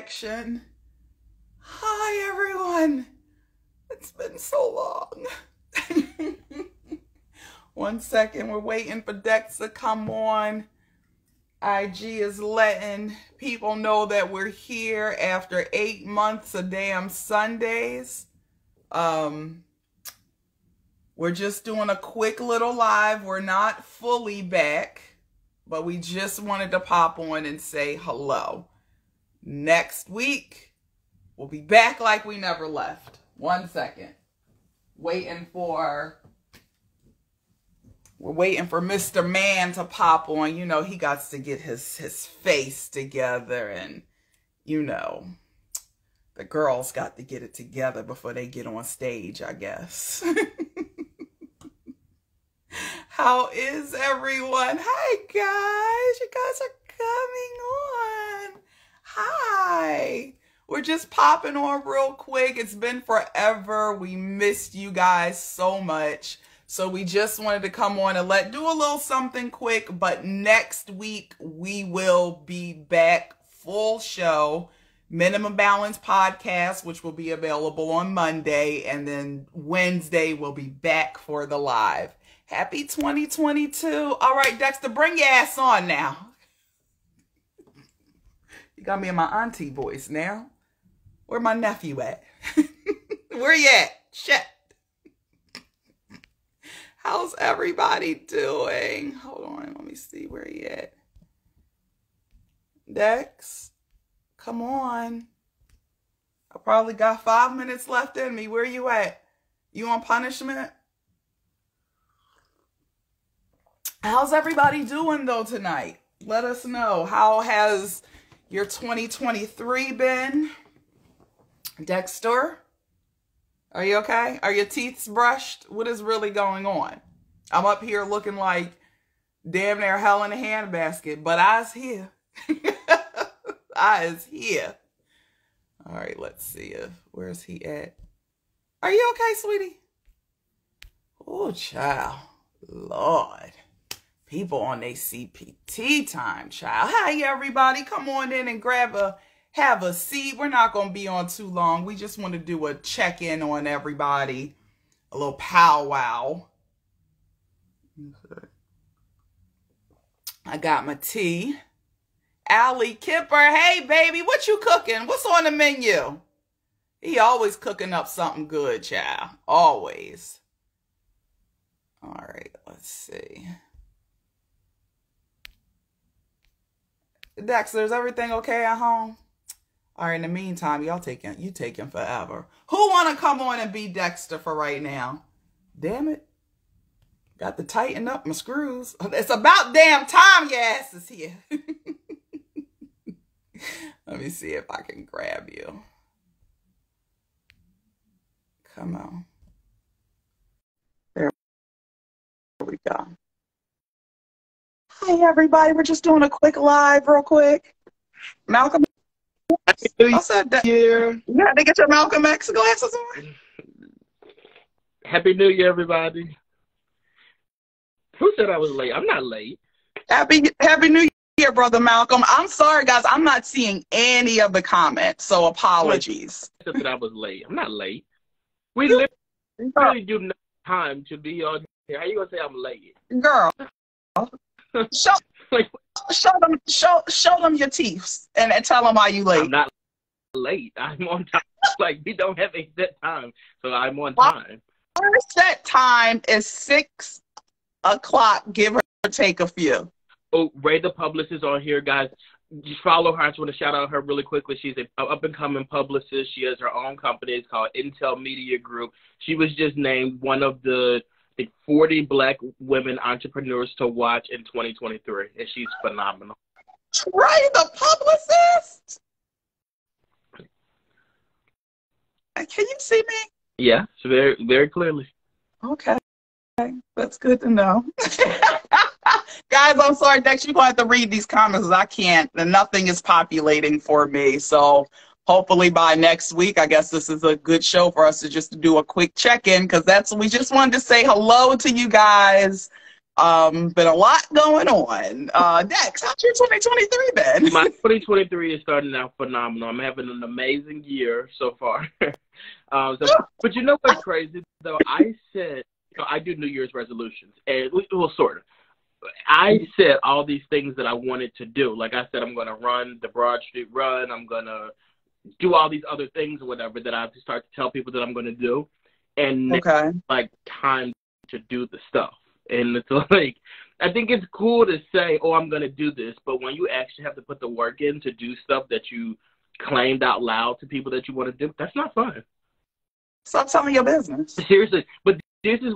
connection. Hi, everyone. It's been so long. 1 second. We're waiting for Dex to come on. IG is letting people know that we're here after 8 months of damn Sundays. We're just doing a quick little live. We're not fully back, but we just wanted to pop on and say hello. Next week, we'll be back like we never left. 1 second. We're waiting for Mr. Man to pop on. You know, he got to get his face together, and, you know, the girls got to get it together before they get on stage, I guess. How is everyone? Hi, guys. You guys are coming on. Hi. We're just popping on real quick. It's been forever. We missed you guys so much. So we just wanted to come on and do a little something quick. But next week, we will be back full show. Minimum Balance podcast, which will be available on Monday. And then Wednesday, we'll be back for the live. Happy 2022. All right, Dexter, bring your ass on now. You got me in my auntie voice now. Where my nephew at? Where you at? Shit. How's everybody doing? Hold on, let me see where he at. Dex, come on. I probably got 5 minutes left in me. Where you at? You on punishment? How's everybody doing though tonight? Let us know. How has your 2023 been? Dexter, are you okay? Are your teeth brushed? What is really going on? I'm up here looking like damn near hell in a handbasket, but I's here. I is here. All right, let's see where's he at? Are you okay, sweetie? Oh, child. Lord. People on their CPT time, child. Hi, everybody. Come on in and have a seat. We're not going to be on too long. We just want to do a check-in on everybody. A little powwow. I got my tea. Allie Kipper. Hey, baby. What you cooking? What's on the menu? He always cooking up something good, child. Always. All right. Let's see. Dexter, is everything okay at home? All right, in the meantime, you taking forever. Who want to come on and be Dexter for right now? Damn it. Got to tighten up my screws. It's about damn time your ass is here. Let me see if I can grab you. Come on. There we go. Hi, everybody. We're just doing a quick live real quick. Malcolm. I said that. You had to get your Malcolm X glasses on? Happy New Year, everybody. Who said I was late? I'm not late. Happy New Year, Brother Malcolm. I'm sorry, guys. I'm not seeing any of the comments, so apologies. I said that I was late. I'm not late. We literally do no time to be on here. How you going to say I'm late? Girl. Show them your teeth and tell them why you late. I'm not late. I'm on time. Like, we don't have a set time, so I'm on time. Our set time is 6 o'clock, give or take a few. Oh, Ray the publicist on here, guys. Just follow her. I just want to shout out her really quickly. She's an up-and-coming publicist. She has her own company. It's called Intel Media Group. She was just named one of the 40 Black women entrepreneurs to watch in 2023, and she's phenomenal. Right, the publicist. Can you see me? Yeah, very, very clearly. Okay, that's good to know. Guys, I'm sorry, Dex, you're going to have to read these comments because I can't, and nothing is populating for me. So hopefully by next week, I guess this is a good show for us to just do a quick check-in because we just wanted to say hello to you guys. Been a lot going on. Dex, how's your 2023 been? My 2023 is starting out phenomenal. I'm having an amazing year so far. But you know what's crazy though? I said, I do New Year's resolutions, and well, sort of. I said all these things that I wanted to do. Like I said, I'm going to run the Broad Street Run. I'm going to do all these other things or whatever that I have to start to tell people that I'm going to do. And Okay. it's like time to do the stuff. And it's like, I think it's cool to say, oh, I'm going to do this. But when you actually have to put the work in to do stuff that you claimed out loud to people that you want to do, that's not fun. Stop telling your business. Seriously. But this is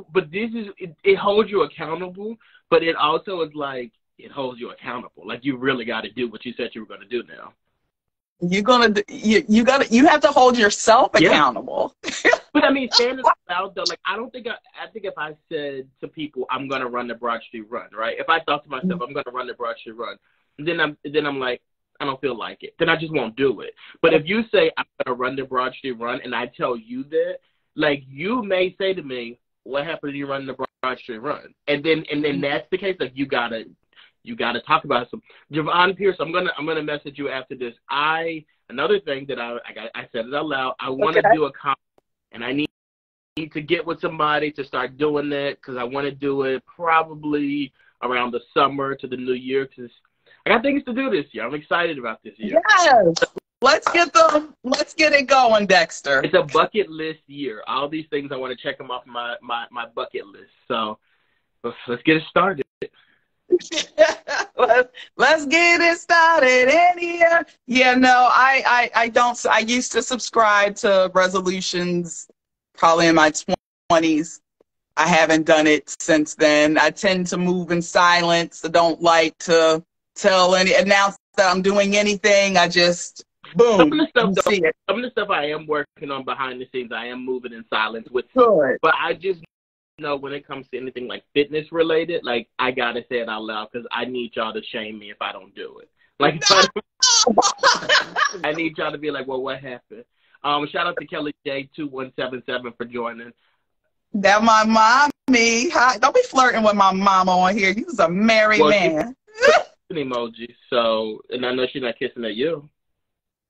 it holds you accountable, but it also is like, it holds you accountable. Like you really got to do what you said you were going to do now. You have to hold yourself accountable. But I mean, saying it out loud though, like I think if I said to people, I'm gonna run the Broad Street Run, right? If I thought to myself, I'm gonna run the Broad Street Run, then I'm like, I don't feel like it. Then I just won't do it. But if you say I'm gonna run the Broad Street Run, and I tell you that, like you may say to me, what happened to you running the Broad Street Run? And then that's the case. Like you gotta talk about some. Javon Pierce, I'm gonna message you after this. Another thing that I said it out loud. I want to do a conference, and I need to get with somebody to start doing that because I want to do it probably around the summer to the new year because I got things to do this year. I'm excited about this year. Yes. Let's get it going, Dexter. It's a bucket list year. All these things I want to check them off my bucket list. So let's get it started. Let's get it started in here. Yeah, no, I used to subscribe to resolutions probably in my 20s. I haven't done it since then. I tend to move in silence. I don't like to announce that I'm doing anything. I just boom. Some of the stuff I am working on behind the scenes, I am moving in silence with. Good. But I just know when it comes to anything like fitness related, like I gotta say it out loud because I need y'all to shame me if I don't do it. Like I need y'all to be like, well, what happened? Shout out to Kelly J2177 for joining. That my mommy. Hi. Don't be flirting with my mama on here. You was a married man. An emoji. So, and I know she's not kissing at you.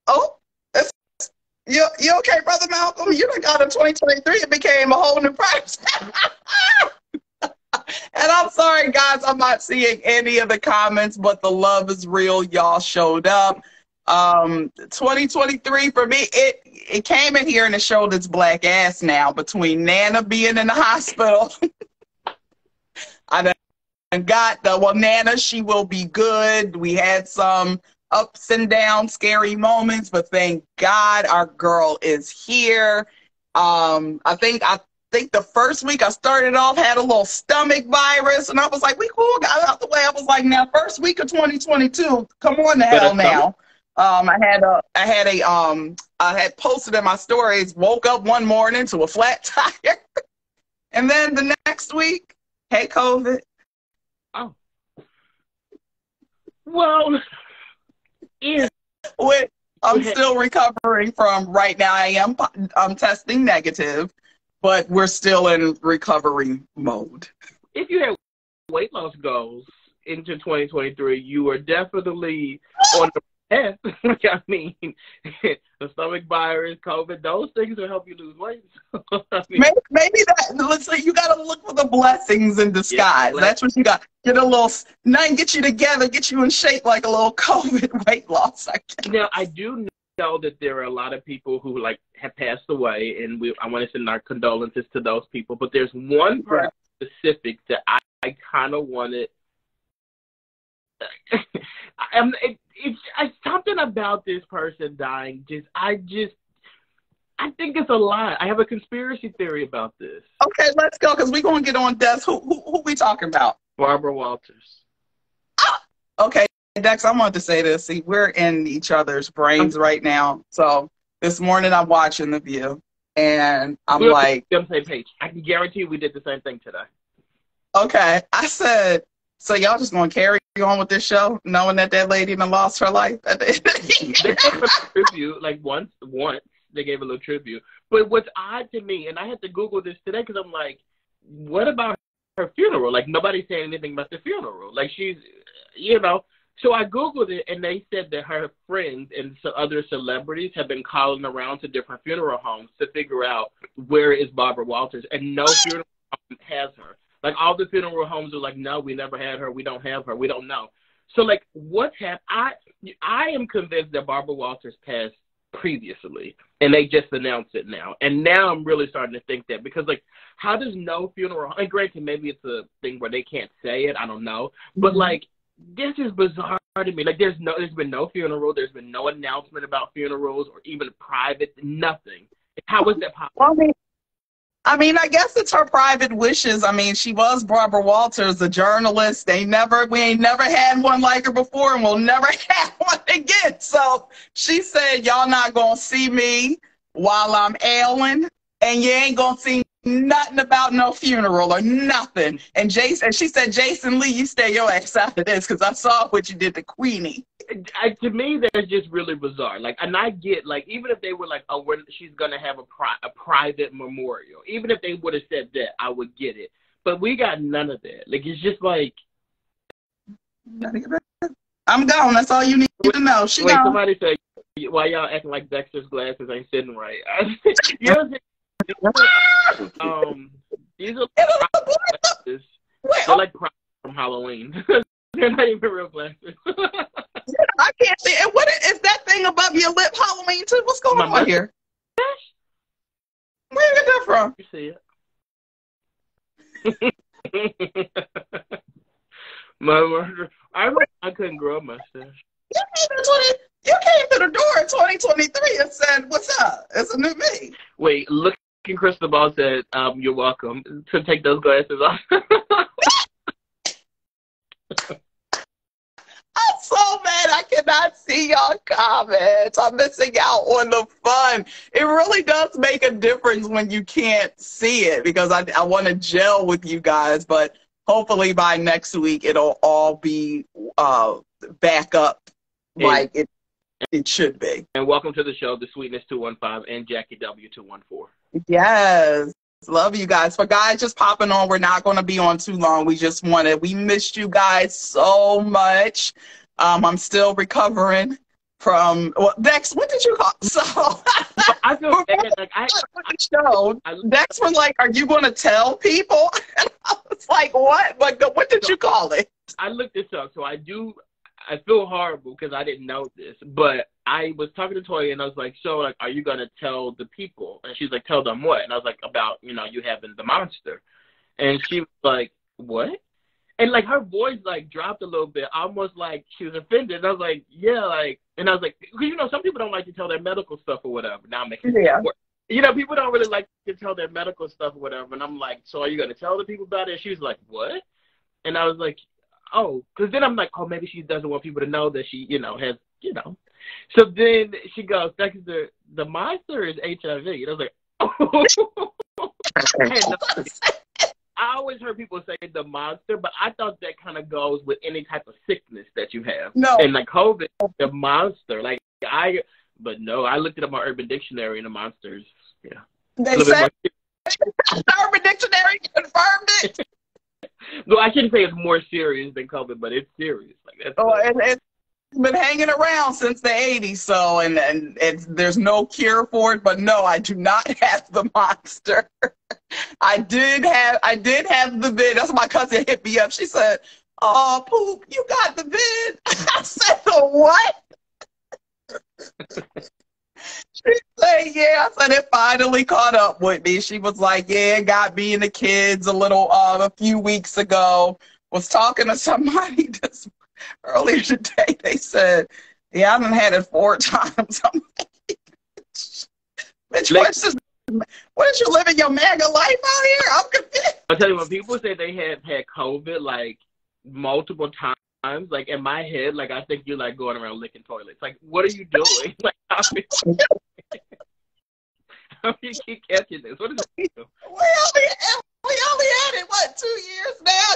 Oh, you okay, Brother Malcolm? You done got in 2023. It became a whole new person. And I'm sorry, guys. I'm not seeing any of the comments, but the love is real. Y'all showed up. 2023 for me, it came in here and it showed its black ass now between Nana being in the hospital. I done got Nana, she will be good. We had some ups and downs, scary moments, but thank God our girl is here. I think the first week I started off had a little stomach virus, and I was like, we cool, got out the way. I was like, now first week of 2022, come on the hell now. I had posted in my stories, woke up one morning to a flat tire, and then the next week, hey, COVID. Oh, well. I'm still recovering from right now. I'm testing negative, but we're still in recovery mode. If you had weight loss goals into 2023, you are definitely on the path. I mean, the stomach virus, COVID, those things will help you lose weight. I mean, maybe that. Let's say you got to look for the blessings in disguise. Yeah, that's what you got. Get a little, nothing get you together, get you in shape like a little COVID weight loss. Now, I do know that there are a lot of people who have passed away, and I want to send our condolences to those people. But there's one person specific that I kind of wanted. It's something about this person dying. I think it's a lie. I have a conspiracy theory about this. Okay, let's go because we're gonna get on death. Who we talking about? Barbara Walters. Okay, Dex, I wanted to say this. See, we're in each other's brains right now. So this morning I'm watching The View, and I'm like, on the same page. I can guarantee we did the same thing today. Okay, I said, so y'all just gonna carry on with this show, knowing that lady done lost her life at the end of the year? They gave a tribute, like once they gave a little tribute. But what's odd to me, and I had to Google this today because I'm like, what about her funeral. Like, nobody's saying anything about the funeral. Like, she's, you know. So I Googled it, and they said that her friends and other celebrities have been calling around to different funeral homes to figure out where is Barbara Walters, and no funeral home has her. Like, all the funeral homes are like, no, we never had her. We don't have her. We don't know. So, like, what's happened? I am convinced that Barbara Walters passed previously, and they just announced it now. And now I'm really starting to think that, because, like, how does no funeral, and granted, maybe it's a thing where they can't say it. I don't know. But, like, this is bizarre to me. Like, there's been no funeral. There's been no announcement about funerals or even private, nothing. How is that possible? Well, I guess it's her private wishes. I mean, she was Barbara Walters, a journalist. We ain't never had one like her before, and we'll never have one again. So she said, y'all not going to see me while I'm ailing, and you ain't going to see nothing about no funeral or nothing. And she said, Jason Lee, you stay your ass out of this, because I saw what you did to Queenie. To me, that's just really bizarre. Like, and I get, like, even if they were like, oh, she's going to have a private memorial, even if they would have said that, I would get it. But we got none of that. Like, it's just like, I'm gone. That's all you need to know. Wait, somebody said, why y'all acting like Dexter's glasses ain't sitting right? You know, these are glasses. They're like from Halloween. They're not even real glasses. I can't see. And what is that thing above your lip? Halloween too? What's going on here? Where did you get that from? You see it? I couldn't grow a mustache. You came to the door in 2023 and said, "What's up? It's a new me." Wait, look. Crystal Ball said, "You're welcome to take those glasses off." I'm so mad I cannot see y'all comments. I'm missing out on the fun. It really does make a difference when you can't see it, because I want to gel with you guys, but hopefully by next week it'll all be back up like it should be. And welcome to the show, The Sweetness 215 and Jackie W 214. Yes. Love you guys. For guys just popping on, we're not going to be on too long. We missed you guys so much. I'm still recovering from, Dex, what did you call? So, I feel bad. Like, Dex was like, are you going to tell people? I was like, what? But what did you call it? I looked this up. So I feel horrible because I didn't know this, but I was talking to Toya and I was like, so, like, are you going to tell the people? And she's like, tell them what? And I was like, about, you having the monster. And she was like, what? And, like, her voice, like, dropped a little bit, almost like she was offended. And I was like, yeah, like, and I was like, because, some people don't like to tell their medical stuff or whatever. Now I'm making it work. People don't really like to tell their medical stuff or whatever. And I'm like, so are you going to tell the people about it? And she was like, what? And I was like, oh, because then I'm like, oh, maybe she doesn't want people to know that she, has, So then she goes, the monster is HIV. And I was like, oh. I always heard people say the monster, but I thought that kind of goes with any type of sickness that you have. No. And like COVID, the monster, but no, I looked it up on Urban Dictionary and the monsters, yeah. They said, Urban Dictionary confirmed it. No, I shouldn't say it's more serious than COVID, but it's serious. Like, it's been hanging around since the 80s, so and there's no cure for it. But no, I do not have the monster. I did have the vid. That's why my cousin hit me up. She said, "Oh, Poop, you got the vid." I said, "What?" She said, yeah. I said, it finally caught up with me. She was like, yeah, it got me and the kids a few weeks ago. Was talking to somebody earlier today. They said, yeah, I done had it 4 times. I'm like, bitch, what is you living your mega life out here? I'm confused. I'll tell you, when people say they had COVID, like, multiple times, like, in my head, like, I think you're, like, going around licking toilets. Like, what are you doing? Like, how do you keep catching this? What is it? We only had it, 2 years now?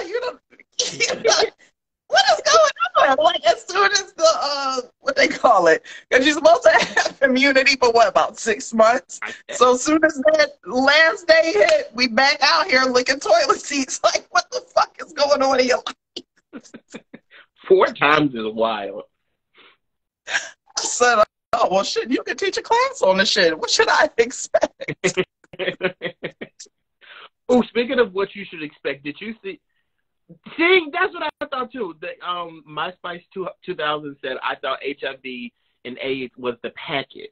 What is going on? Like as soon as the what they call it, because you're supposed to have immunity for what, about 6 months. So as soon as that last day hit, we back out here licking toilet seats. Like, what the fuck is going on in your life? 4 times is wild. I said, oh well, shit, you can teach a class on this shit. What should I expect? Oh, speaking of what you should expect, did you see? See, that's what I thought too. The MySpace 2000 said I thought HIV and AIDS was the package.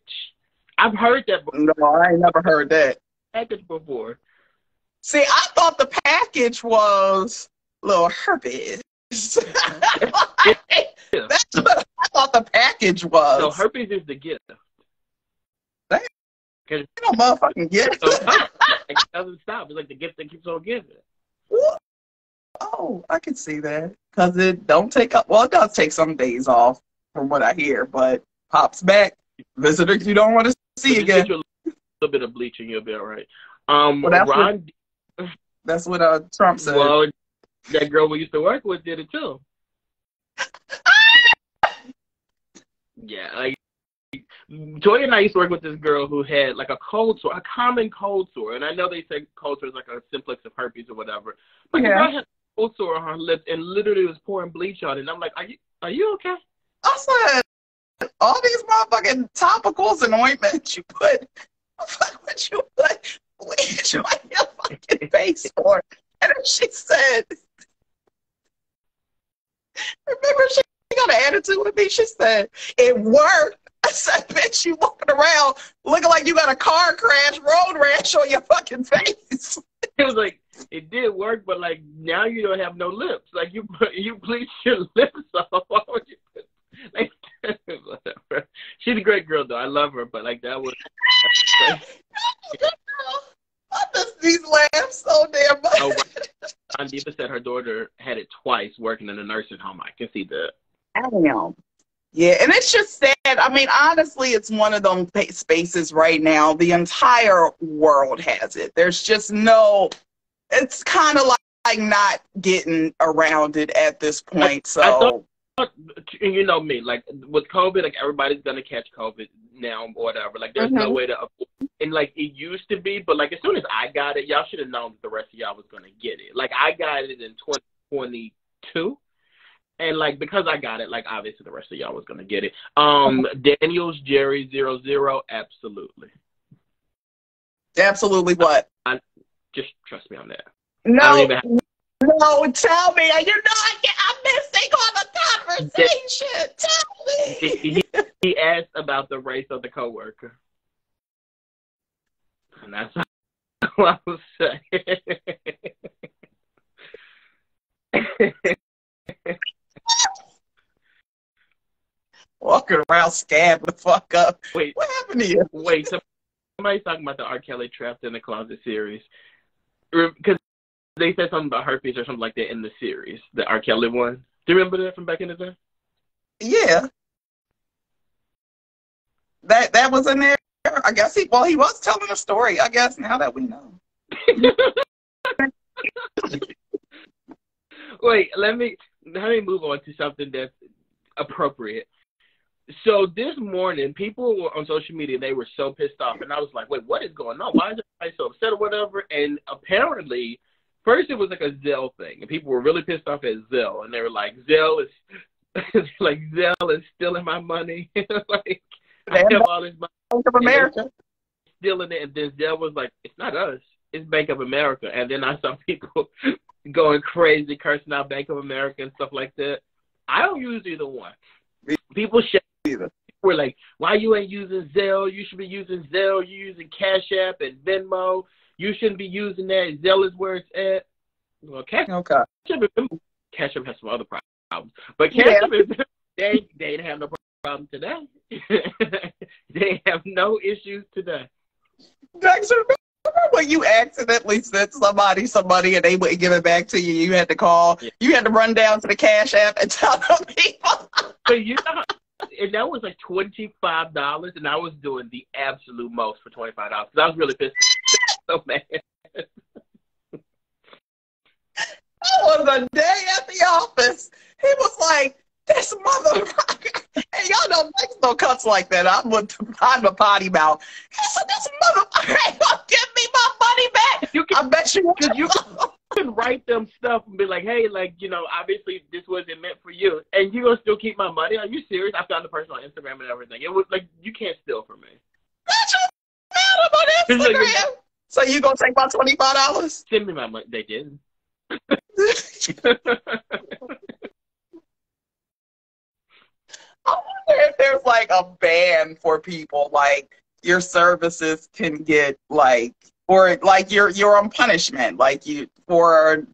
I've heard that before. No, I ain't never heard that. Package before. See, I thought the package was little herpes. That's what I thought the package was. So herpes is the gift. You don't motherfucking gift. So it doesn't stop. It's like the gift that keeps on giving. Oh, I can see that. Because it don't take up, well, it does take some days off from what I hear, but pops back. Visitors you don't want to see again. Get you a little bit of bleaching, you'll be all right. Well, that's what Trump said. Well, that girl we used to work with did it too. Yeah, like Joy and I used to work with this girl who had like a cold sore, a common cold sore, and I know they say cold sore is like a simplex of herpes or whatever, but the girl had a cold sore on her lips and literally was pouring bleach on it. And I'm like, are you okay? I said, all these motherfucking topicals and ointments you put, what you put bleach on your fucking face for? And then she said, remember she got an attitude with me? She said, it worked. I said, bitch, you walking around looking like you got a car crash, road rash on your fucking face. It was like, it did work, but like now you don't have no lips. Like you bleach your lips off. Why would you put, like, whatever. She's a great girl though. I love her, but like that was. I miss these laughs so damn much. Oh, Andiva said her daughter had it twice working in a nursing home. I can see that. Damn. Yeah, and it's just sad. I mean, honestly, it's one of them spaces right now. The entire world has it. There's just no, it's kind of like not getting around it at this point. So, I thought, you know me, like with COVID, like everybody's going to catch COVID now or whatever. Like there's no way to, and like it used to be, but like as soon as I got it, y'all should have known that the rest of y'all was going to get it. Like I got it in 2022. And like because I got it, like obviously the rest of y'all was gonna get it. Daniels Jerry 00, absolutely. Absolutely what? Just trust me on that. No, no, tell me. You know I'm missing on the conversation. Tell me. He asked about the race of the coworker, and that's what I was saying. Walking around scabbed the fuck up. Wait, what happened to you? Wait, somebody's talking about the R. Kelly Trapped in the Closet series. Because they said something about herpes or something like that in the series, the R. Kelly one. Do you remember that from back in the day? Yeah. That was in there. I guess he was telling a story, I guess, now that we know. Wait, let me move on to something that's appropriate. So this morning, people were on social media, they were so pissed off, and I was like, wait, what is going on? Why is everybody so upset or whatever? And apparently, first it was like a Zelle thing, and people were really pissed off at Zelle, and they were like, Zelle is stealing my money. Like, I have all this money. Bank of America. Stealing it, and then Zelle was like, it's not us, it's Bank of America. And then I saw people going crazy, cursing out Bank of America and stuff like that. I don't use either one. People were like, why you ain't using Zelle? You should be using Zelle. You're using Cash App and Venmo. You shouldn't be using that. Zelle is where it's at. Well, Cash App has some other problems. But Cash App, they didn't have no problem today. They have no issues today. Dexter, remember when you accidentally sent somebody some money and they wouldn't give it back to you? You had to call. Yeah. You had to run down to the Cash App and tell them people. So you know, and that was like $25, and I was doing the absolute most for $25 because I was really pissed. So mad. That was a day at the office. He was like, This mother, and y'all know Lex don't cuss like that. I'm a potty mouth. He said, this motherfucker ain't gonna give me my money back. I bet you because you can write them stuff and be like, hey, like, you know, obviously this wasn't meant for you, and you're gonna still keep my money. Are you serious? I found the person on Instagram and everything. It was like, you can't steal from me. That's just mad on Instagram. Like, so you gonna take my $25? Send me my money. They did. I wonder if there's like a ban for people, like your services can get like, or like you're on punishment, like you for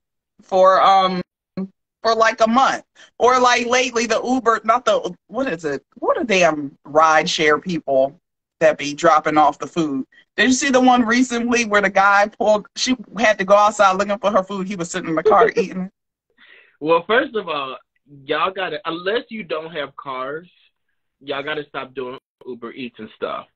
like a month, or like lately the Uber, not the what is it? What are damn ride share people that be dropping off the food? Did you see the one recently where the guy she had to go outside looking for her food? He was sitting in the car eating it. Well, first of all, y'all gotta, unless you don't have cars, y'all gotta stop doing Uber Eats and stuff.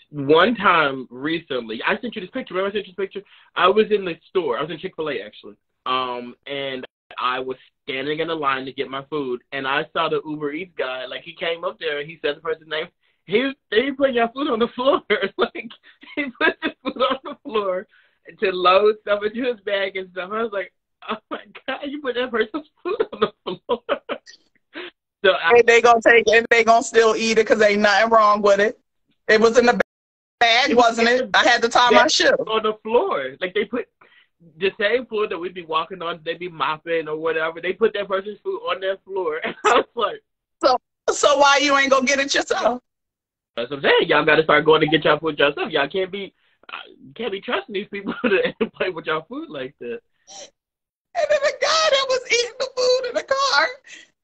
One time recently, I sent you this picture. Remember I sent you this picture? I was in the store. I was in Chick-fil-A actually. And I was standing in the line to get my food, and I saw the Uber Eats guy. Like, he came up there and he said the person's name. They put your food on the floor. Like, he put the food on the floor to load stuff into his bag and stuff. I was like, oh my God, you put that person's food on the floor. So and they gonna take it and they gonna still eat it because ain't nothing wrong with it. It was in the bag, wasn't it? I had to tie my shoe. On the floor. Like, they put the same floor that we'd be walking on, they'd be mopping or whatever. They put that person's food on their floor. And I was like, so why you ain't gonna get it yourself? That's what I'm saying. Y'all got to start going to get y'all food yourself. Y'all can't be trusting these people to play with y'all food like that. And then the guy that was eating the food in the car,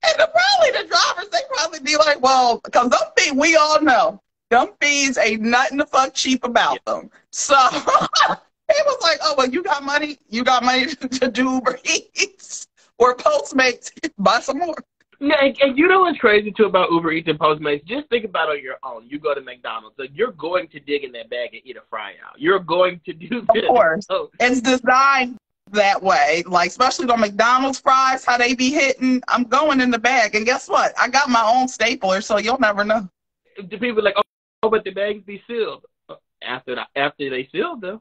and probably the drivers, they probably be like, well, because them fees, we all know, them fees ain't nothing to fuck cheap about them. So it was like, oh, well, you got money to do Uber Eats or Postmates, buy some more. Yeah, and you know what's crazy too about Uber Eats and Postmates? Just think about it on your own. You go to McDonald's, like, you're going to dig in that bag and eat a fry out. You're going to do this. Of course. So, it's designed that way, like especially the McDonald's fries, how they be hitting. I'm going in the bag, and guess what? I got my own stapler, so you'll never know. The people are like, oh, but the bags be sealed. After they sealed them,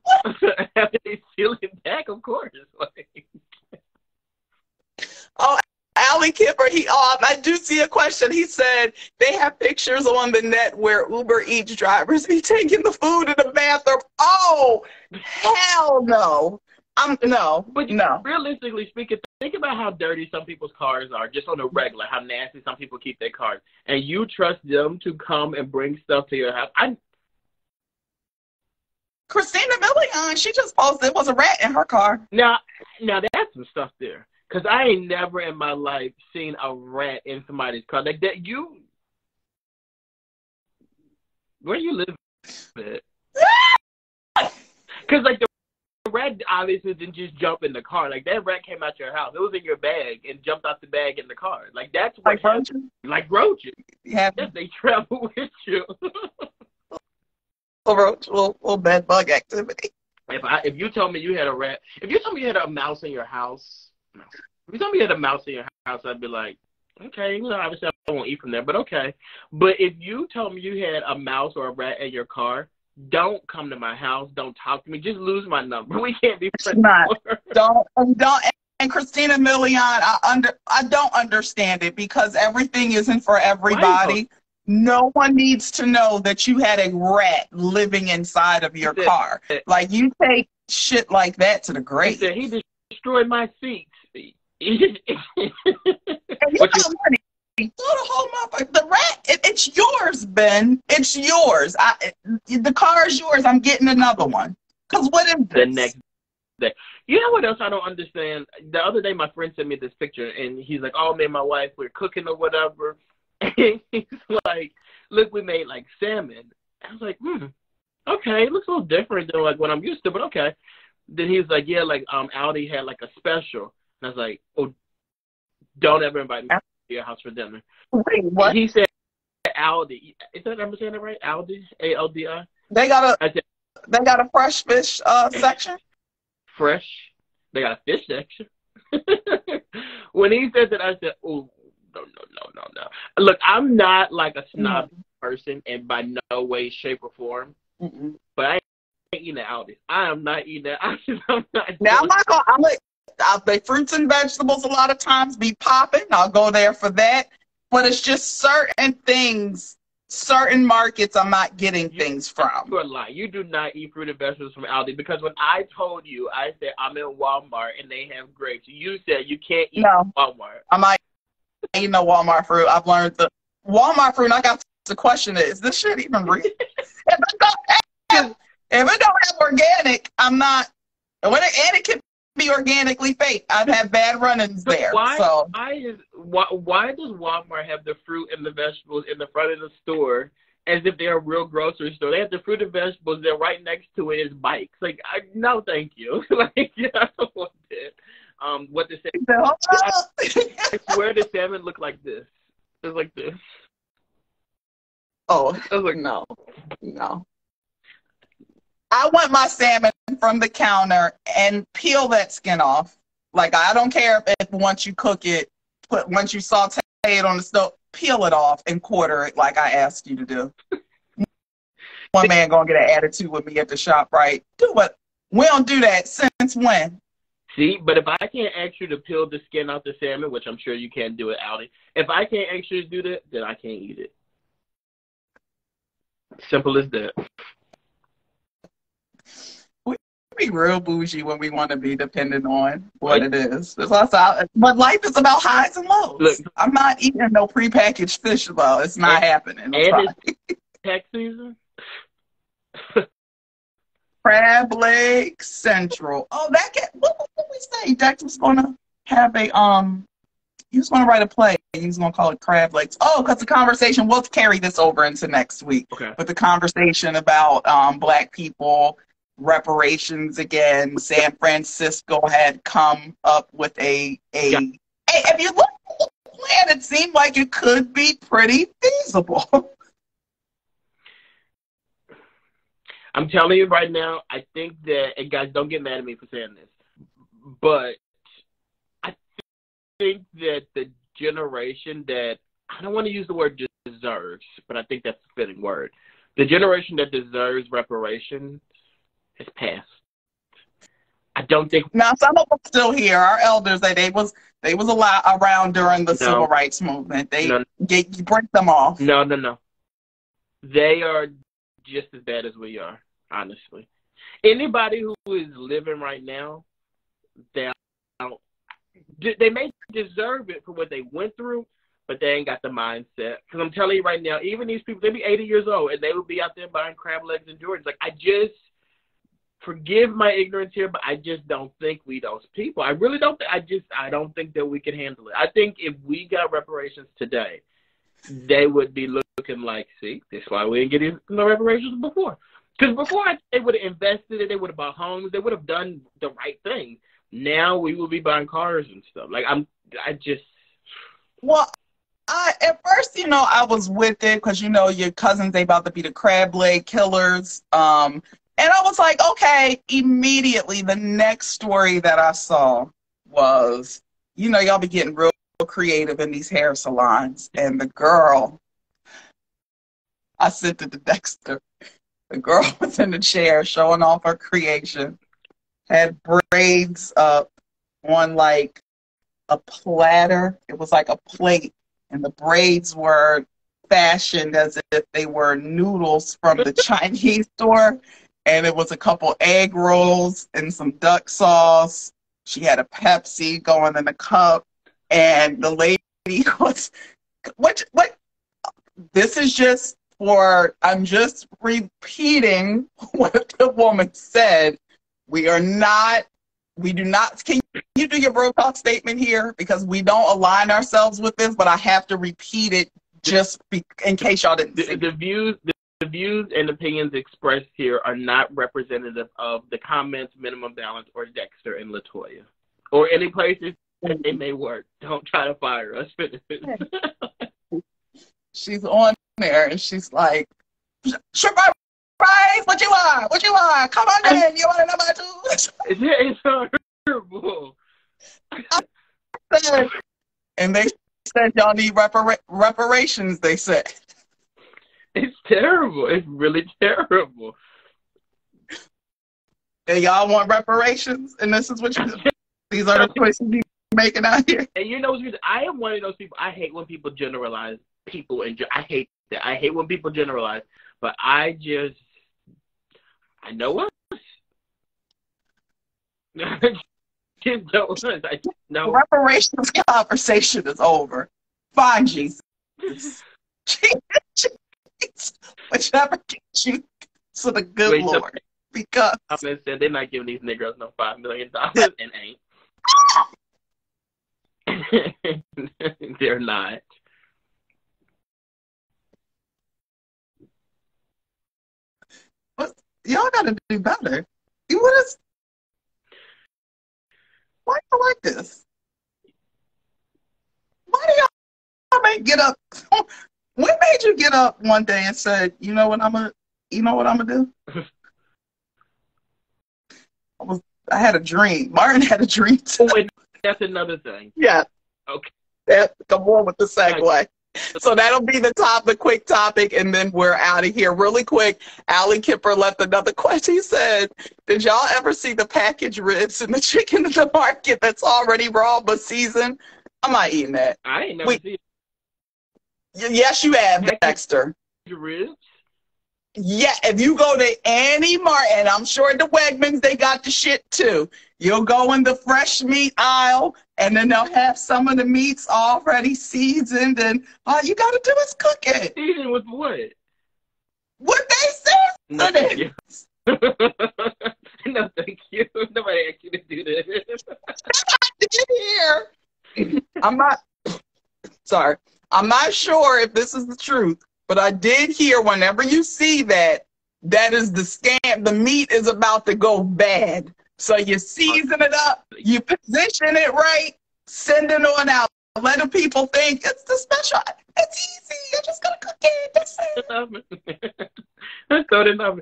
after they seal it back, of course. Like, oh, Allie Kipper, I do see a question. He said they have pictures on the net where Uber Eats drivers be taking the food in the bathroom. Oh, hell no. No. Realistically speaking, think about how dirty some people's cars are, just on the regular, how nasty some people keep their cars. And you trust them to come and bring stuff to your house. Christina Milian, she just posted there was a rat in her car. Now that's some stuff there. Because I ain't never in my life seen a rat in somebody's car. Like that, where you live at? Because, like, the rat obviously didn't just jump in the car. Like, that rat came out your house. It was in your bag and jumped out the bag in the car. Like, that's what like roaches? Like roaches. Yeah. Yes, they travel with you. Little bed bug activity. If you told me you had a rat, if you told me you had a mouse in your house, if you told me you had a mouse in your house, I'd be like, okay, you know, obviously I won't eat from there, but okay. But if you told me you had a mouse or a rat in your car, don't come to my house. Don't talk to me. Just lose my number. We can't be friends anymore. Don't. And Christina Milian, I don't understand it because everything isn't for everybody. Right. No one needs to know that you had a rat living inside of your car. Like, you take shit like that to the grave. He destroyed my seats. And you got money. The rat, it's yours, Ben. It's yours. The car is yours. I'm getting another one. Because what is this? The next day. You know what else I don't understand? The other day, my friend sent me this picture, and he's like, oh, me and my wife, we're cooking or whatever. And he's like, look, we made, like, salmon. I was like, okay, it looks a little different than, like, what I'm used to, but okay. Then he was like, yeah, like, Aldi had, like, a special. And I was like, oh, don't ever invite me to your house for dinner. Wait, what? He said Aldi. Is that, am I saying that right? Aldi? A-L-D-I? They got a fresh fish section? Fresh? They got a fish section? When he said that, I said, oh, no. Look, I'm not like a snob No. person, and by no way, shape, or form. Mm-mm. But I ain't eating that Aldi. I am not eating that. I'm not Now doing. the fruits and vegetables a lot of times be popping. I'll go there for that. But it's just certain things, certain markets I'm not getting things from. You're lying. You do not eat fruit and vegetables from Aldi, because when I told you, I said I'm in Walmart and they have grapes. You said you can't eat No, Walmart. I'm not eating no Walmart fruit. I've learned the Walmart fruit. And I got to question it. Is this shit even real? If it don't have organic, I'm not. And it can be organically fake. I've had bad run-ins there. Why does Walmart have the fruit and the vegetables in the front of the store as if they're a real grocery store? They have the fruit and vegetables. They're right next to it is bikes. Like, no, thank you. Like, I don't want that. What the salmon? I swear the salmon look like this. It's like this. Oh, I was like, no. I want my salmon from the counter and peel that skin off. Like, I don't care if once you cook it, once you saute it on the stove, peel it off and quarter it like I asked you to do. One man gonna get an attitude with me at the shop, right? Do what? We don't do that since when? See, but if I can't ask you to peel the skin off the salmon, which I'm sure you can't do it, Aldi, if I can't ask you to do that, then I can't eat it. Simple as that. We be real bougie when we want to be, depending on what it is. But life is about highs and lows. Look, I'm not eating no prepackaged fish, though. It's not happening. And it's tax season. Crab Lake Central. Oh, what did we say? Dex was gonna have he was gonna write a play. He was gonna call it Crab Lakes. Oh, because the conversation, we'll carry this over into next week. Okay. But the conversation about Black people, reparations again. San Francisco had come up with if you look at the plan, it seemed like it could be pretty feasible. I'm telling you right now, I think that, and guys, don't get mad at me for saying this, but I think that the generation that, I don't want to use the word deserves, but I think that's a fitting word. The generation that deserves reparations has passed. I don't think. Now, some of them still here. Our elders, they was around during the civil rights movement. You break them off. No. They are just as bad as we are, honestly. Anybody who is living right now, they may deserve it for what they went through, but they ain't got the mindset. Because I'm telling you right now, even these people, they be 80 years old, and they would be out there buying crab legs and Jordans. Like, forgive my ignorance here, but I just don't think we those people. I really don't. I don't think that we can handle it. I think if we got reparations today, they would be looking like, see, that's why we didn't get no reparations before. Because before, they would have invested it, they would have bought homes, they would have done the right thing. Now we will be buying cars and stuff. Like, Well, at first, I was with it because, your cousins, they about to be the crab leg killers. And I was like, okay, immediately the next story that I saw was, y'all be getting real creative in these hair salons. And the girl, I sent it to Dexter. The girl was in the chair showing off her creation, had braids up on like a platter. It was like a plate, and the braids were fashioned as if they were noodles from the Chinese store. And it was a couple egg rolls and some duck sauce. She had a Pepsi going in a cup. And the lady was, what? This is just I'm just repeating what the woman said. We do not, can you do your bro talk statement here? Because we don't align ourselves with this, but I have to repeat it just in case y'all didn't see the views and opinions expressed here are not representative of the Comments Minimum Balance or Dexter and LaToya or any places that they may work. Don't try to fire us for this. She's on there and she's like, shrimp fries, what you want? Come on in, you want a number two? It's horrible. And they said y'all need reparations, they said. It's terrible. It's really terrible. And y'all want reparations, and this is what you do. These are the choices you're making out here. And you know, I am one of those people. I hate when people generalize people, and I hate that. I hate when people generalize. But I know us. Just don't. I just know. The reparations conversation is over. Fine, Jesus. Whichever gets you to the good Lord. Because they're not giving these Negroes no $5 million and ain't. They're not. But y'all gotta do better. Why you like this? Why do y'all make get up? What made you get up one day and said, you know what I'm gonna do? I had a dream. Martin had a dream too. Oh, wait, that's another thing. Yeah. Okay. Come on with the segue. So that'll be the quick topic, and then we're out of here. Really quick, Allie Kipper left another question. He said, did y'all ever see the packaged ribs and the chicken in the market that's already raw but seasoned? I'm not eating that. I ain't never seen it. Yes, you have, Dexter. Ribs? Yeah, if you go to any market, and I'm sure the Wegmans, they got the shit too. You'll go in the fresh meat aisle, and then they'll have some of the meats already seasoned, and all you got to do is cook it. Seasoned with what? What they said. No, thank you. No, thank you. Nobody asked you to do this. I did hear. I'm not sure if this is the truth, but I did hear whenever you see that is the scam. The meat is about to go bad. So you season it up, you position it right, send it on out. Let the people think it's the special. It's easy. You're just going to cook it. That's it. That's so enough.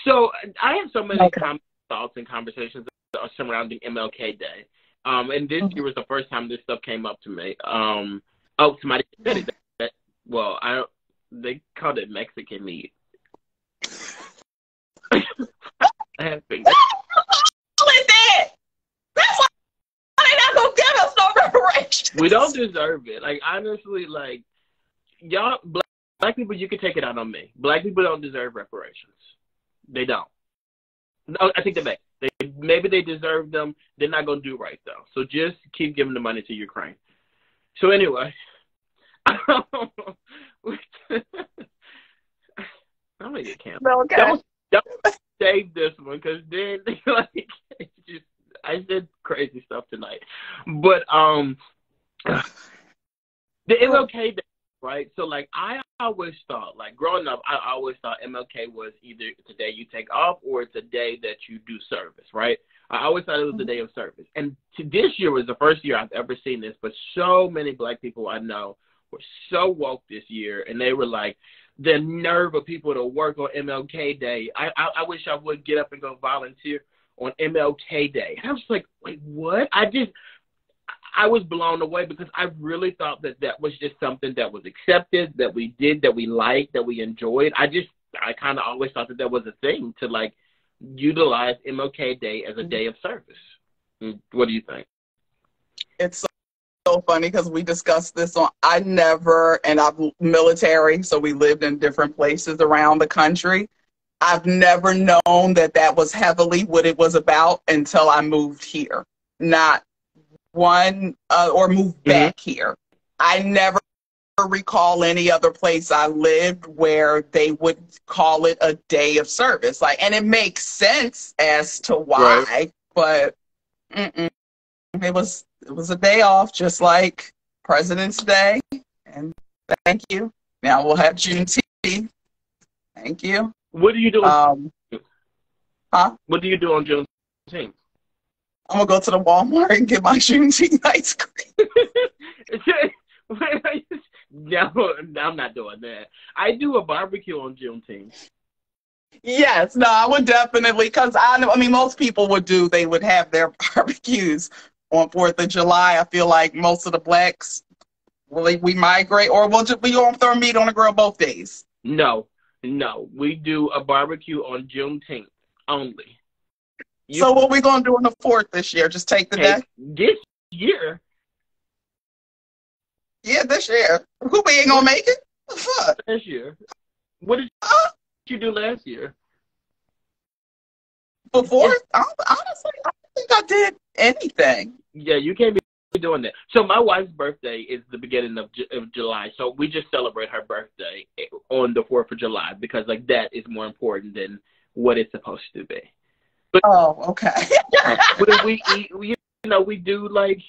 So I have so many thoughts and conversations surrounding MLK Day. And this year was the first time this stuff came up to me. Somebody said it. They called it Mexican meat. I think that's why they're not gonna give us no reparations. We don't deserve it. Like, honestly, like, y'all, black people, you can take it out on me. Black people don't deserve reparations. They don't. No, I think maybe they deserve them. They're not gonna do right though. So just keep giving the money to Ukraine. So anyway, I'm gonna get canceled. Okay. Don't save this one, because then like I said crazy stuff tonight. But the MLK Day, right? So like I always thought, like growing up, I always thought MLK was either it's a day you take off or it's a day that you do service, right? I always thought it was a day of service. And this year was the first year I've ever seen this, but so many black people I know were so woke this year, and they were like, the nerve of people to work on MLK Day. I wish I would get up and go volunteer on MLK Day. And I was like, wait, what? I was blown away, because I really thought that was just something that was accepted, that we did, that we liked, that we enjoyed. I kind of always thought that was a thing to like utilize MLK Day as a day of service. What do you think? It's so funny because we discussed this I'm military, so we lived in different places around the country. I've never known that was heavily what it was about until I moved here. Not one, or moved back here. I never recall any other place I lived where they would call it a day of service. Like, and it makes sense as to why, right. But it was a day off, just like President's Day. And thank you. Now we'll have Juneteenth. Thank you. What do you do? What do you do on Juneteenth? I'm gonna go to the Walmart and get my Juneteenth ice cream. No, I'm not doing that. I do a barbecue on Juneteenth. Yes, no, I would definitely, because I mean, most people they would have their barbecues on 4th of July. I feel like most of the blacks We migrate, or we gonna throw meat on the grill both days? No, no. We do a barbecue on Juneteenth only. You So what we gonna do on the 4th this year? Just take the day? this year. Yeah, this year. Who we ain't gonna make it? Fuck. Last year. What did you do last year? Before? Honestly, I don't think I did anything. Yeah, you can't be doing that. So my wife's birthday is the beginning of July, so we just celebrate her birthday on the 4th of July because like that is more important than what it's supposed to be. But okay. we eat, we do like,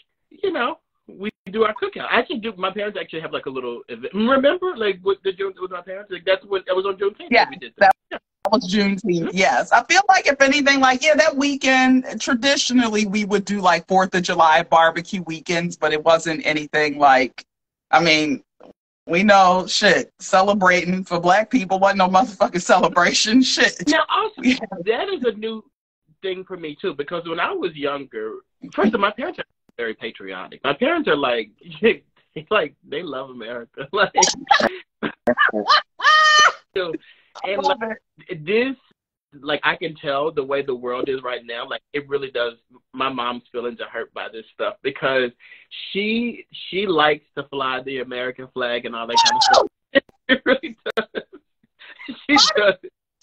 we do our cookout. My parents actually have like a little event. Remember, like with my parents, like that was on Juneteenth. Yeah, that we did that. That was Juneteenth. Yes, I feel like if anything, like that weekend. Traditionally, we would do like 4th of July barbecue weekends, but it wasn't anything like. I mean, we know shit. Celebrating for Black people wasn't no motherfucking celebration. Shit. Now, also, that is a new thing for me too, because when I was younger, first of all, my parents are very patriotic. My parents are like they love America. Like, and like this, like I can tell the way the world is right now. Like it really does. My mom's feelings are hurt by this stuff because she likes to fly the American flag and all that kind of stuff. It really does. She does.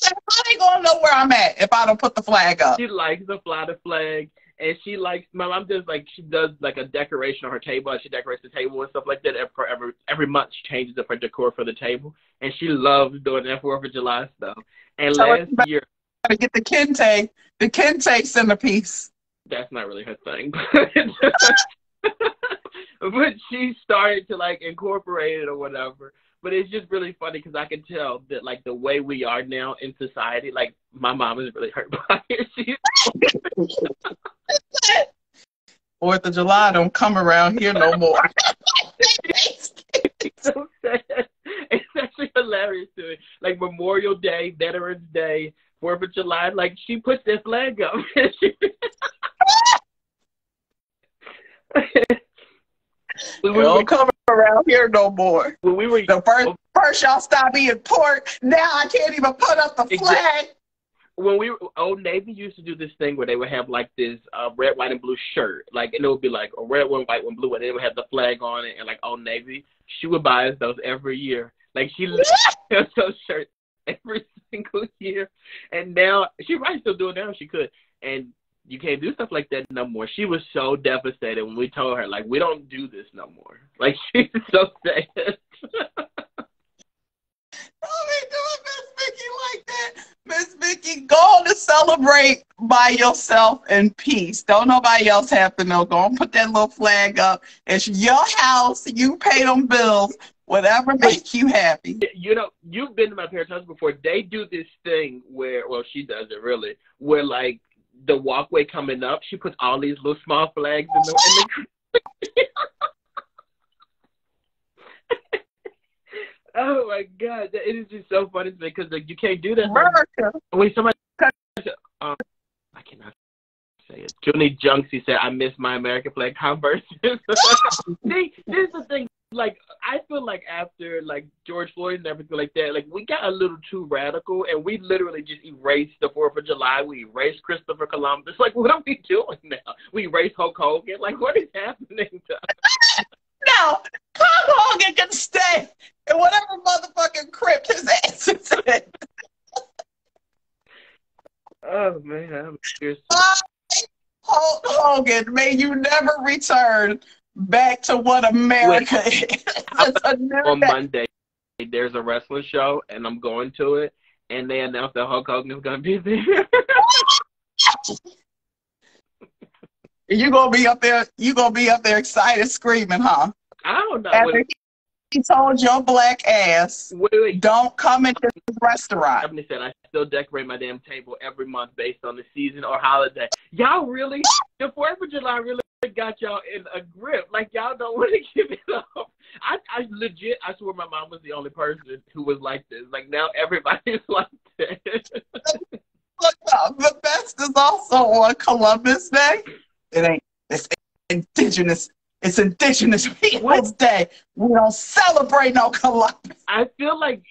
How they gonna know where I'm at if I don't put the flag up? She likes to fly the flag, and my mom does like she does like a decoration on her table. And she decorates the table and stuff like that. Every month she changes up her decor for the table, and she loves doing that 4th of July stuff. And so last year, gotta get the kente centerpiece. That's not really her thing, but she started to like incorporate it or whatever. But it's just really funny because I can tell that like the way we are now in society, like my mom is really hurt by it. 4th of July don't come around here no more. It's so sad. It's actually hilarious to me. Like Memorial Day, Veterans Day, 4th of July, like she puts that flag up. We don't come around here no more. When we were first y'all stopped eating pork. Now I can't even put up the flag. When Old Navy used to do this thing where they would have like this red, white, and blue shirt, like, and it would be like a red one, white one, blue, and it would have the flag on it, and like Old Navy, she would buy us those every year. Like she has those shirts every single year, and now she might still do it now if she could, and you can't do stuff like that no more. She was so devastated when we told her like we don't do this no more. Like she's so sad. Oh, they doing Miss Vicky like that. Miss Vicky, go to celebrate by yourself in peace. Don't nobody else have to know. Go and put that little flag up. It's your house. You pay them bills. Whatever makes you happy. You know, you've been to my parents' house before. They do this thing where, well, she does it really, where like the walkway coming up, she puts all these little small flags in the oh my God, it is just so funny to me because like you can't do that. America. Wait, somebody. I cannot say it. Junie Junksy said, "I miss my American flag Converse." See, this is the thing. Like, I feel like after like George Floyd and everything like that, like we got a little too radical, and we literally just erased the 4th of July. We erased Christopher Columbus. Like, what are we doing now? We erased Hulk Hogan. Like, what is happening to us? No, Hulk Hogan can stay in whatever motherfucking crypt his ass is in. Oh man, I'm serious. Hulk Hogan, may you never return back to what America is. On Monday, there's a wrestling show, and I'm going to it, and they announced that Hulk Hogan is going to be there. You gonna be up there excited, screaming, huh? I don't know. After he told your black ass, wait. Don't come into this restaurant. Stephanie said, I still decorate my damn table every month based on the season or holiday. Y'all really, the 4th of July really got y'all in a grip. Like, y'all don't want to give it up. I legit, I swear my mom was the only person who was like this. Like, now everybody's like this. Look, the best is also on Columbus Day. It's It's Indigenous Peoples Day. We don't celebrate no Columbus. I feel like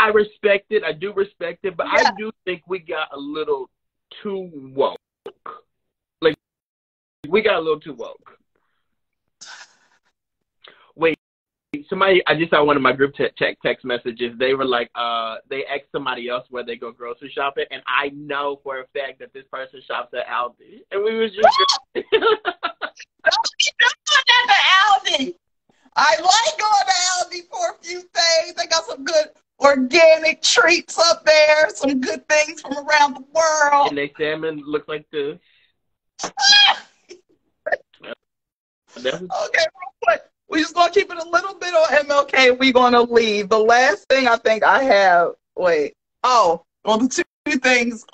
I respect it. I do respect it, but Yeah. I do think we got a little too woke. Like, we got a little too woke. Wait, somebody, I just saw one of my group text messages. They were like, they asked somebody else where they go grocery shopping, and I know for a fact that this person shops at Aldi. And we was just... Don't be doing that to Aldi. I like going to Aldi for a few things. They got some good organic treats up there, some good things from around the world. And their salmon looks like this. Okay, real quick. We're just going to keep it a little bit on MLK. We're going to leave. The last thing I think I have, well, the two things,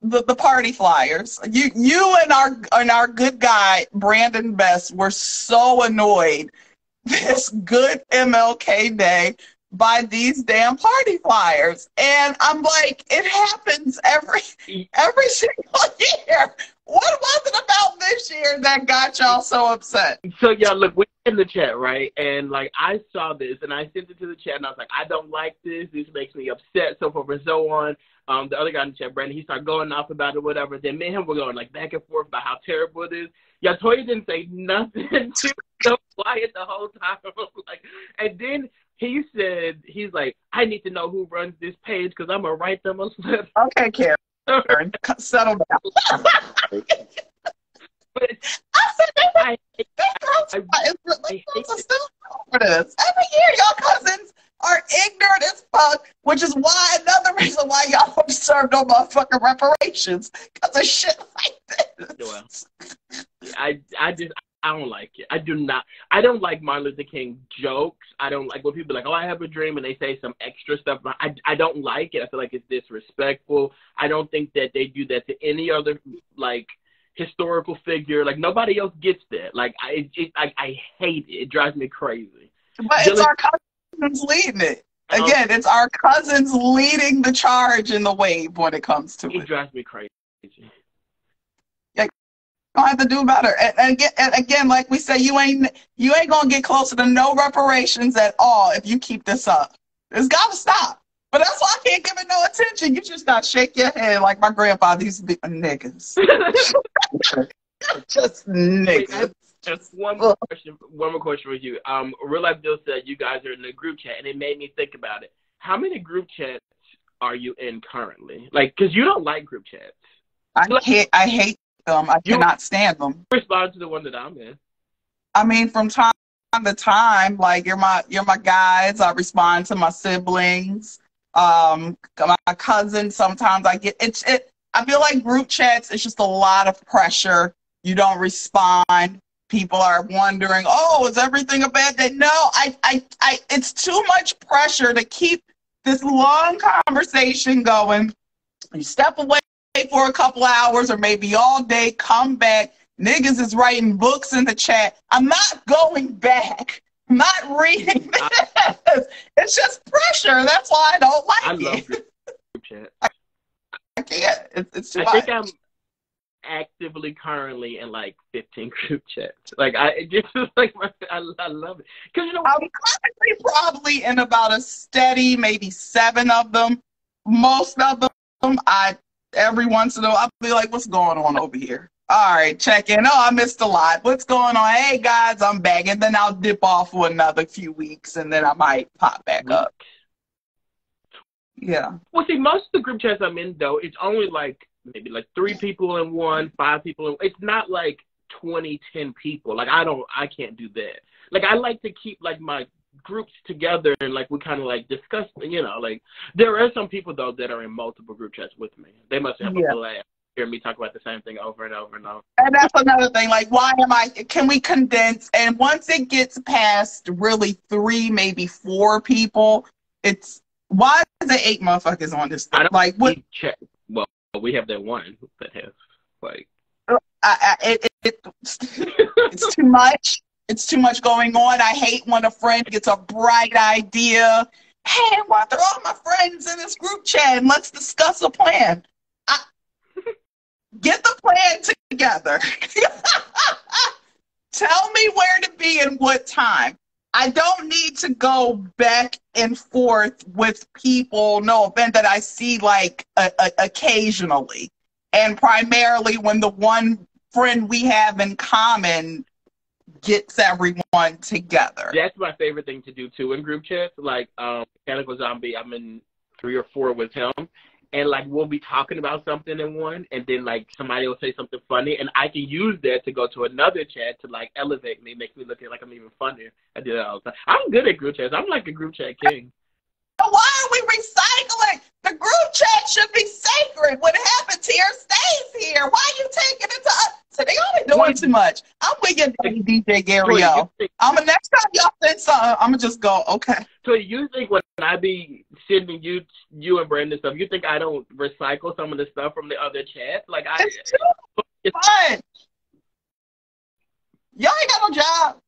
the party flyers. You and our good guy, Brandon Best, were so annoyed this good MLK Day by these damn party flyers. And I'm like, it happens every single year. What was it about this year that got y'all so upset? So, y'all, look, we're in the chat, right? And, like, I saw this, and I sent it to the chat, and I was like, I don't like this. This makes me upset, so forth and so on. The other guy in the chat, Brandon, he started going off about it, whatever. Then me and him were going, like, back and forth about how terrible it is. Y'all, Toya didn't say nothing. She was so quiet the whole time. Like, and then he said, he's like, I need to know who runs this page because I'm going to write them a letter. Okay, Karen. Settle down. But I said for this. Every year, y'all cousins are ignorant as fuck, which is why another reason why y'all don't serve no motherfucking reparations because of shit like this. Well, I don't like it. I don't like Martin Luther King jokes. I don't like when people are like, oh, I have a dream, and they say some extra stuff. I don't like it. I feel like it's disrespectful. I don't think that they do that to any other, like, historical figure. Like, nobody else gets that. Like, I hate it. It drives me crazy. But it's our cousins leading it. Again, it's our cousins leading the charge in the wave when it comes to it. It drives me crazy. Don't have to do better. And again, like we say, you ain't gonna get closer to no reparations at all if you keep this up. It's gotta stop. But that's why I can't give it no attention. You just gotta shake your head like my grandfather used to be niggas. Just niggas. Just one more question for you. Real Life Bill said you guys are in the group chat, and it made me think about it. How many group chats are you in currently? Like, because you don't like group chats. I hate them. I cannot stand them. Respond to the one that I'm in. I mean, from time to time, like you're my guys. I respond to my siblings, my cousins. Sometimes I get it. I feel like group chats. It's just a lot of pressure. You don't respond. People are wondering, oh, is everything a bad day? No, it's too much pressure to keep this long conversation going. You step away for a couple hours or maybe all day, come back. Niggas is writing books in the chat. I'm not going back. I'm not reading this. It's just pressure. That's why I don't like it. I love group chat. I can't. It's too much. I think I'm actively currently in like 15 group chats. Like I love it. Cause I'm probably in about a steady maybe 7 of them. Most of them, every once in a while I'll be like, what's going on over here? All right, check in. Oh, I missed a lot. What's going on? Hey guys, I'm back. And then I'll dip off for another few weeks and then I might pop back up. Yeah. Well, see, most of the group chats I'm in though, it's only like maybe like 3 people in one, 5 people in. It's not like 20, 10 people. Like I can't do that. Like I like to keep like my groups together and like we kind of like discuss. You know, like there are some people though that are in multiple group chats with me. They must have a laugh. Hear me talk about the same thing over and over and over. And that's another thing. Like, can we condense? And once it gets past really 3, maybe 4 people, why is there 8 motherfuckers on this thing? I don't like what? Check. Well, we have that one that has like. It's too much. It's too much going on. I hate when a friend gets a bright idea. Hey, I want to throw all my friends in this group chat and let's discuss a plan. Get the plan together. Tell me where to be and what time. I don't need to go back and forth with people, no offense, that I see like occasionally. And primarily when the one friend we have in common gets everyone together. That's my favorite thing to do too in group chats. Like Mechanical Zombie, I'm in 3 or 4 with him. And like we'll be talking about something in one, and then like somebody will say something funny, and I can use that to go to another chat to like elevate me, make me look like I'm even funnier. I do that all the time. I'm good at group chats. I'm like a group chat king. Why are we recycling? The group chat should be sacred. What happens here stays here. Why are you taking it to us? So they only doing too much. I'm with your DJ Gario. Next time y'all send something, I'm gonna just go, okay. So you think when I be sending you and Brandon stuff, you think I don't recycle some of the stuff from the other chats? Like it's too fun. Y'all ain't got no job.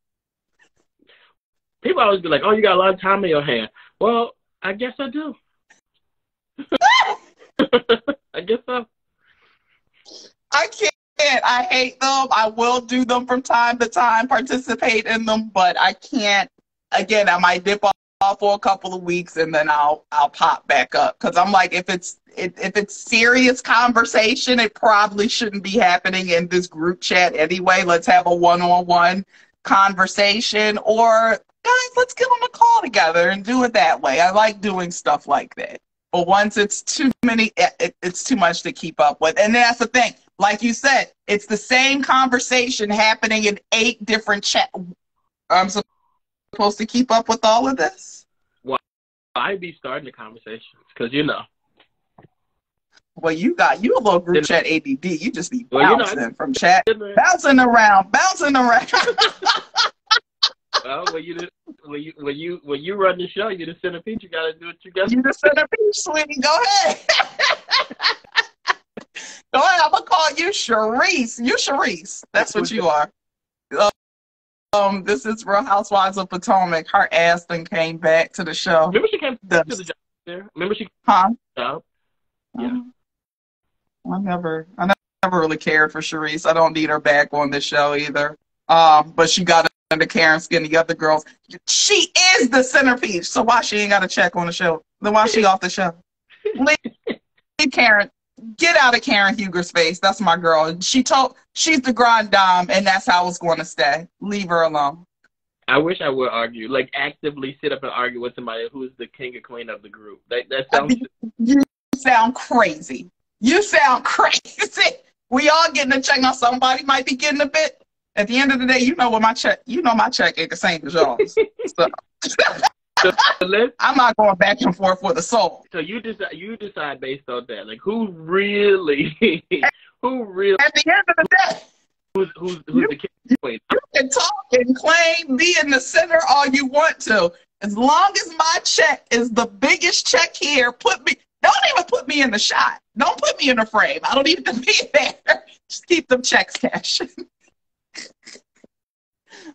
People always be like, "Oh, you got a lot of time in your hand." Well, I guess I do. I guess so. I can't. I hate them. I will do them from time to time, participate in them, but I can't. Again, I might dip off for a couple of weeks and then I'll pop back up, because I'm like, if it's serious conversation, it probably shouldn't be happening in this group chat anyway. Let's have a one-on-one conversation, or guys, let's get on a call together and do it that way. I like doing stuff like that. But once it's too many, it's too much to keep up with. And that's the thing. Like you said, it's the same conversation happening in 8 different chats. I'm supposed to keep up with all of this? Well, I'd be starting the conversations, because, you know. Well, you a little group chat ADD. You just be bouncing from chat, bouncing around. Well, when you run the show, you're the centerpiece. You gotta do what you got. You the centerpiece, sweetie. Go ahead. Go ahead. I'm gonna call you Sharice. You Sharice. That's what you are. This is Real Housewives of Potomac. Her ass then came back to the show. Remember she came to the job there. Remember she huh? Job. Yeah. I never really cared for Sharice. I don't need her back on the show either. But she got under Karen's skin. The other girls, she is the centerpiece. So why she ain't got a check on the show? Then why she off the show? Leave Karen. Get out of Karen Huger's face. That's my girl. She's the grand dame, and that's how it's going to stay. Leave her alone. I wish I would argue, like actively sit up and argue with somebody who's the king or queen of the group. That sounds. You sound crazy. You sound crazy. We all getting a check. Now somebody might be getting a bit. At the end of the day, you know my check ain't the same as yours. So, I'm not going back and forth with a soul. So you decide based on that, like who really. At the end of the day, who's the king and queen? You can talk and claim be in the center all you want to. As long as my check is the biggest check here, don't even put me in the shot. Don't put me in the frame. I don't need to be there. Just keep them checks cashing.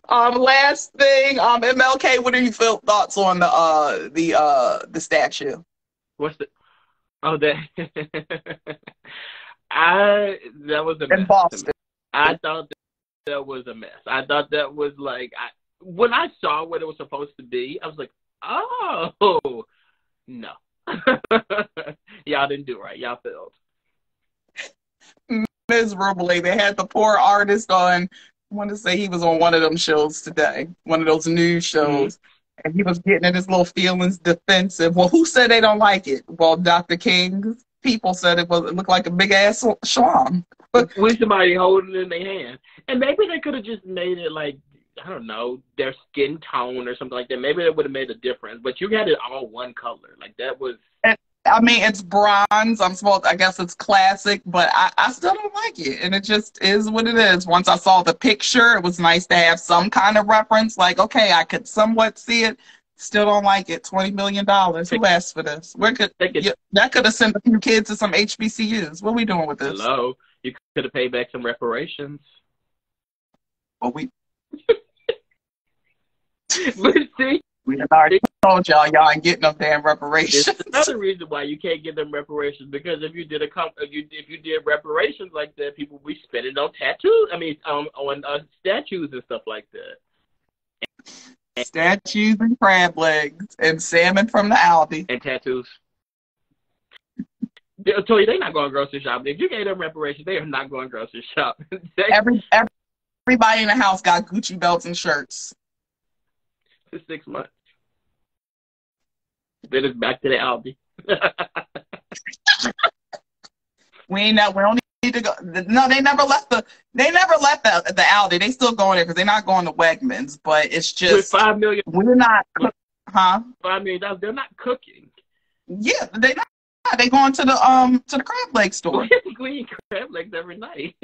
Last thing, MLK, what are your thoughts on the statue? What's the? Oh, that. That was a mess. In Boston. I thought that was a mess. I thought that was like when I saw what it was supposed to be, I was like, oh no, y'all didn't do right. Y'all failed miserably. They had the poor artist on. I want to say he was on one of them shows today, one of those news shows, and he was getting in his little feelings defensive. Well, who said they don't like it? Well, Dr. King's people said it looked like a big ass schlong. With somebody holding it in their hand. And maybe they could have just made it like, I don't know, their skin tone or something like that. Maybe it would have made a difference. But you had it all one color. Like that was. I mean, it's bronze. I guess it's classic, but I still don't like it. And it just is what it is. Once I saw the picture, it was nice to have some kind of reference. Like, okay, I could somewhat see it. Still don't like it. $20 million. Who asked for this? That could have sent a few kids to some HBCUs. What are we doing with this? Hello. You could have paid back some reparations. Well, we. But see, We had already told y'all ain't getting no damn reparations. There's another reason why you can't get them reparations, because if you did if you did reparations like that, people would be spending on tattoos. I mean, on statues and stuff like that. Statues and crab legs and salmon from the Aldi and tattoos. I told you they're not going grocery shopping. If you gave them reparations, they are not going grocery shopping. Everybody in the house got Gucci belts and shirts. For 6 months. Then it's back to the Aldi. We don't need to go. No, they never left the Aldi. They still going there because they're not going to Wegmans. But it's just with $5 million. We're not, huh? $5 million. They're not cooking. Yeah, they not. They going to the crab leg store. We eat crab legs every night.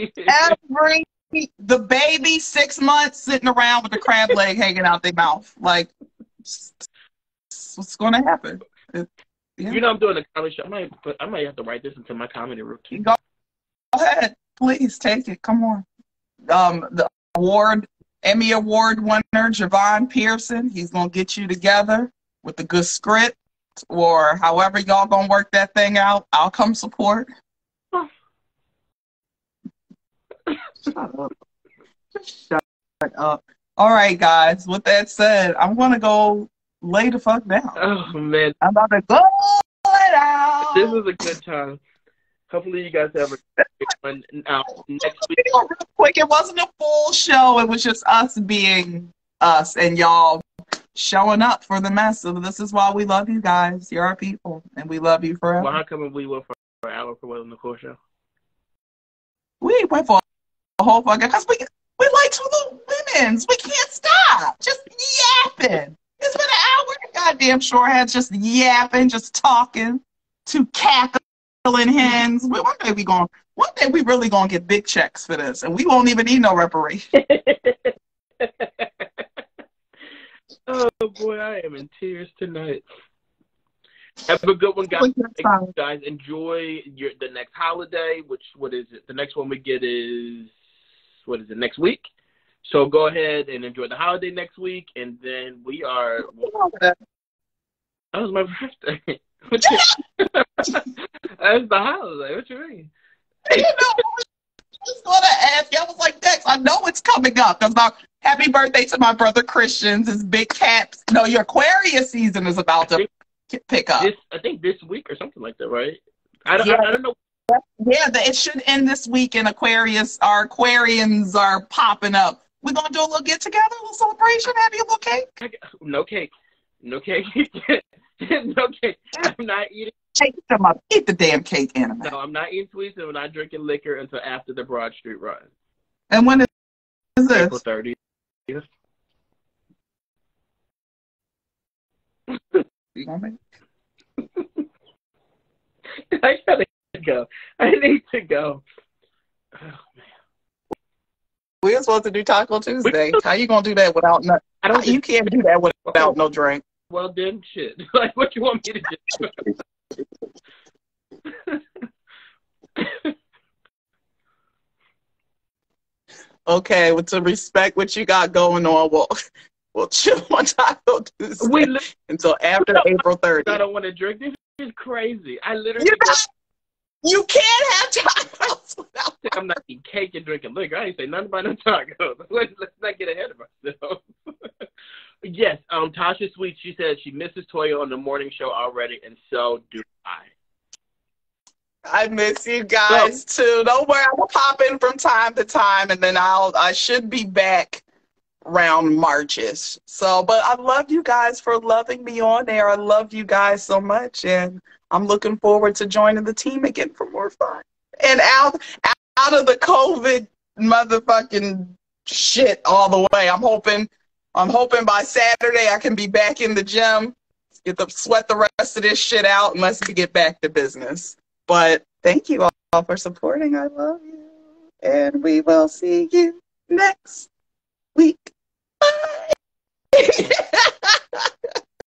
The baby 6 months sitting around with the crab leg hanging out their mouth. Like, what's going to happen? Yeah. You know, I'm doing a comedy show. I might have to write this into my comedy routine. Go ahead, please take it. Come on. The Emmy Award winner, Javon Pearson. He's gonna get you together with a good script, or however y'all gonna work that thing out. I'll come support. Shut up. Just shut up. All right, guys. With that said, I'm gonna go lay the fuck down. Oh man, I'm about to go lay down. This was a good time. Hopefully, you guys have a good one next week. Real quick, it wasn't a full show. It was just us being us and y'all showing up for the mess. So this is why we love you guys. You're our people, and we love you forever. Well, how come we went for an hour for Wasn't the Core Show? We went for a whole fucking, because we like two little women's. We can't stop. Just yapping. It's been an hour. Goddamn sure heads just yapping, just talking, two cackling hens. One day we really gonna get big checks for this, and we won't even need no reparation. Oh boy, I am in tears tonight. Have a good one, guys. Guys, enjoy the next holiday. What is it? The next one we get is, what is it, next week? So go ahead and enjoy the holiday next week, and then we are. That was my birthday. That's the holiday. What you mean? You know, I was going to ask you. I was like, Dex, I know it's coming up. Because happy birthday to my brother Christian's. His big caps. No, your Aquarius season is about to pick up. I think this week or something like that, right? I don't know. Yeah, it should end this week in Aquarius. Our Aquarians are popping up. We're going to do a little get-together, a little celebration, have you a little cake? No cake. No cake. No cake. I'm not eating. Eat the damn cake, Anime. No, I'm not eating sweets and I'm not drinking liquor until after the Broad Street run. And when is this? April 30th. You want me? I gotta go. I need to go. Oh, man. We were supposed to do Taco Tuesday. How you gonna do that without no? You can't do that without no drink. Well then, shit. Like, what you want me to do? Okay, well, to respect what you got going on, we'll chill on Taco Tuesday until after April 30th. I don't want to drink. This is crazy. I literally. You can't have tacos without. I'm not eating cake and drinking liquor. I ain't say nothing about no tacos. Let's not get ahead of ourselves. Yes, Tasha Sweet, she said she misses Toya on the morning show already, and so do I. I miss you guys too. Don't worry, I will pop in from time to time, and then I should be back around March-ish. So, but I love you guys for loving me on there. I love you guys so much, and I'm looking forward to joining the team again for more fun. And out of the COVID motherfucking shit all the way. I'm hoping by Saturday I can be back in the gym, sweat the rest of this shit out, and let's get back to business. But thank you all for supporting. I love you. And we will see you next week. Bye.